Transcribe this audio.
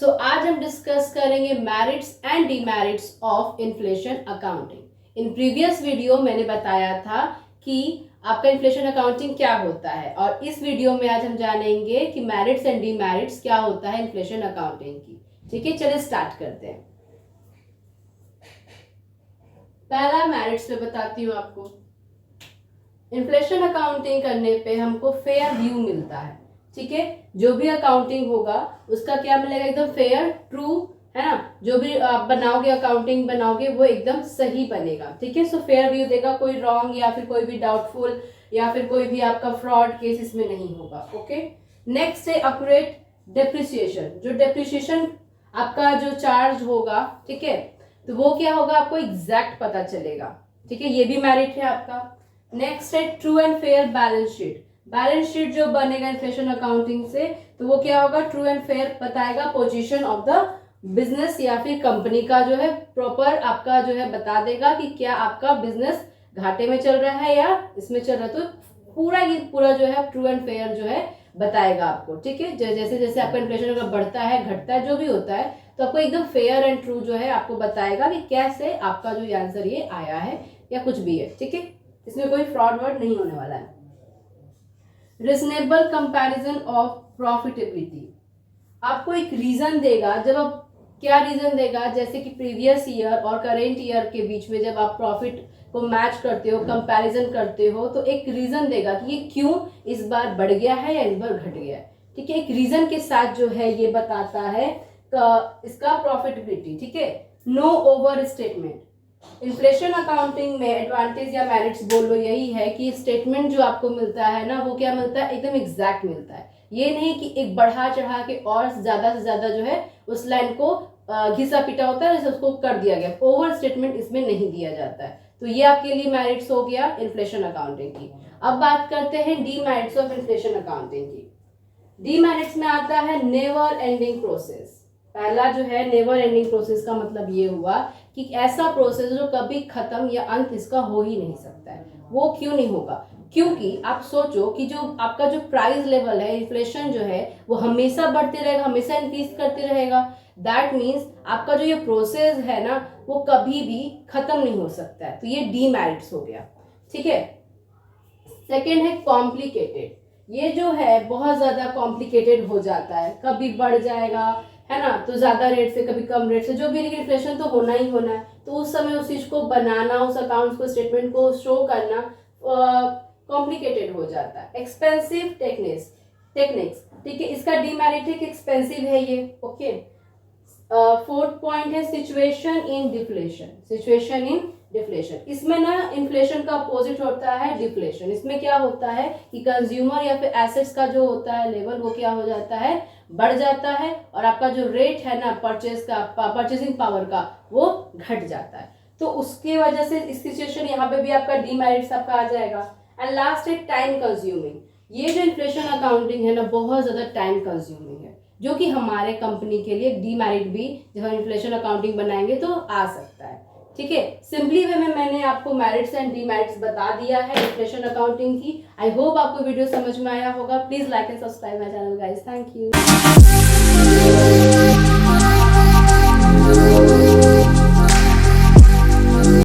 सो आज हम डिस्कस करेंगे merits and demerits of inflation accounting. In previous video मैंने बताया था कि आपका इन्फ्लेशन अकाउंटिंग क्या होता है, और इस वीडियो में आज हम जानेंगे कि मेरिट्स एंड डिमेरिट्स क्या होता है इन्फ्लेशन अकाउंटिंग की। ठीक है, चलिए स्टार्ट करते हैं। पहला मेरिट्स में बताती हूँ आपको। इन्फ्लेशन अकाउंटिंग करने पे हमको फेयर व्यू मिलता है। ठीक है, जो भी अकाउंटिंग होगा उसका क्या मिलेगा, एकदम फेयर, ट्रू, है ना। जो भी आप बनाओगे, अकाउंटिंग बनाओगे, वो एकदम सही बनेगा। ठीक है, सो फेयर व्यू देगा, कोई रॉन्ग या फिर कोई भी डाउटफुल या फिर कोई भी आपका फ्रॉड केस इसमें नहीं होगा। ओके, नेक्स्ट है एक्यूरेट डेप्रिसिएशन। जो डेप्रिसिएशन आपका जो चार्ज होगा, ठीक है, तो वो क्या होगा आपको एग्जैक्ट पता चलेगा। ठीक है, ये भी मेरिट है आपका। नेक्स्ट है true and fair balance sheet. Balance sheet जो बनेगा इन्फ्लेशन अकाउंटिंग से, तो वो क्या होगा, ट्रू एंड फेयर बताएगा पोजीशन ऑफ द बिजनेस या फिर कंपनी का जो है प्रॉपर आपका जो है बता देगा कि क्या आपका बिजनेस घाटे में चल रहा है या इसमें चल रहा है। तो पूरा जो है ट्रू एंड फेयर जो है बताएगा आपको। ठीक है, जैसे जैसे आपका इन्फ्लेशन अगर बढ़ता है, घटता है, जो भी होता है, तो आपको एकदम फेयर एंड ट्रू जो है आपको बताएगा कि कैसे आपका जो आंसर ये आया है या कुछ भी है। ठीक है, इसमें कोई फ्रॉड वर्ड नहीं होने वाला है। Reasonable comparison of profitability. आपको एक रीजन देगा, जब आप क्या रीजन देगा, जैसे कि प्रीवियस ईयर और करेंट ईयर के बीच में जब आप प्रॉफिट को मैच करते हो, कंपैरिजन करते हो, तो एक रीजन देगा कि ये क्यों इस बार बढ़ गया है या इस बार घट गया है। ठीक है, एक रीजन के साथ जो है ये बताता है इसका प्रॉफिटेबिलिटी। ठीक है, no over statement. Inflation accounting में एडवांटेज या मेरिट्स बोल लो यही है कि स्टेटमेंट जो आपको मिलता है ना, वो क्या मिलता है, एकदम एग्जैक्ट मिलता है। ये नहीं कि एक बढ़ा चढ़ा के और ज्यादा से ज्यादा जो है उस लाइन को घिसा पिटा होता है, उसको कर दिया गया। ओवर स्टेटमेंट इसमें नहीं दिया जाता है। तो ये आपके लिए मेरिट्स हो गया इन्फ्लेशन अकाउंटिंग की। अब बात करते हैं डीमेरिट्स ऑफ इन्फ्लेशन अकाउंटिंग की। डीमेरिट्स में आता है नेवर एंडिंग प्रोसेस। पहला जो है नेवर एंडिंग प्रोसेस का मतलब ये हुआ कि ऐसा प्रोसेस जो कभी खत्म या अंत इसका हो ही नहीं सकता है। वो क्यों नहीं होगा, क्योंकि आप सोचो कि जो आपका जो प्राइस लेवल है, इन्फ्लेशन जो है, वो हमेशा बढ़ते रहेगा, हमेशा इंक्रीज करते रहेगा। दैट मीन्स आपका जो ये प्रोसेस है ना, वो कभी भी खत्म नहीं हो सकता है। तो ये डीमेरिट्स हो गया। ठीक है, सेकेंड है कॉम्प्लिकेटेड। ये जो है बहुत ज्यादा कॉम्प्लिकेटेड हो जाता है, कभी बढ़ जाएगा, है ना, तो ज्यादा रेट से, कभी कम रेट से, जो भी, लेकिन इन्फ्लेशन तो होना ही होना है। तो उस समय उस चीज को बनाना, उस अकाउंट्स को, स्टेटमेंट को शो करना कॉम्प्लिकेटेड हो जाता है। Expensive techniques. ठीक है, इसका डीमेरिट है कि एक्सपेंसिव है ये। ओके, फोर्थ पॉइंट है सिचुएशन इन डिफ्लेशन। इसमें ना इन्फ्लेशन का अपोजिट होता है डिफ्लेशन। इसमें क्या होता है कि कंज्यूमर या फिर एसेट्स का जो होता है लेवल, वो क्या हो जाता है, बढ़ जाता है, और आपका जो रेट है ना परचेज का, परचेसिंग पावर का, वो घट जाता है। तो उसकी वजह से इस सिचुएशन यहाँ पे भी आपका डीमेरिट्स आपका आ जाएगा। एंड लास्ट है टाइम कंज्यूमिंग। ये जो इन्फ्लेशन अकाउंटिंग है ना, बहुत ज्यादा टाइम कंज्यूमिंग है, जो कि हमारे कंपनी के लिए डीमेरिट भी जब हम इन्फ्लेशन अकाउंटिंग बनाएंगे तो आ सकता है। ठीक है, सिंपली वे में मैंने आपको मेरिट्स एंड डीमेरिट्स बता दिया है इन्फ्लेशन अकाउंटिंग की। आई होप आपको वीडियो समझ में आया होगा। Please like and subscribe my channel guys. Thank you.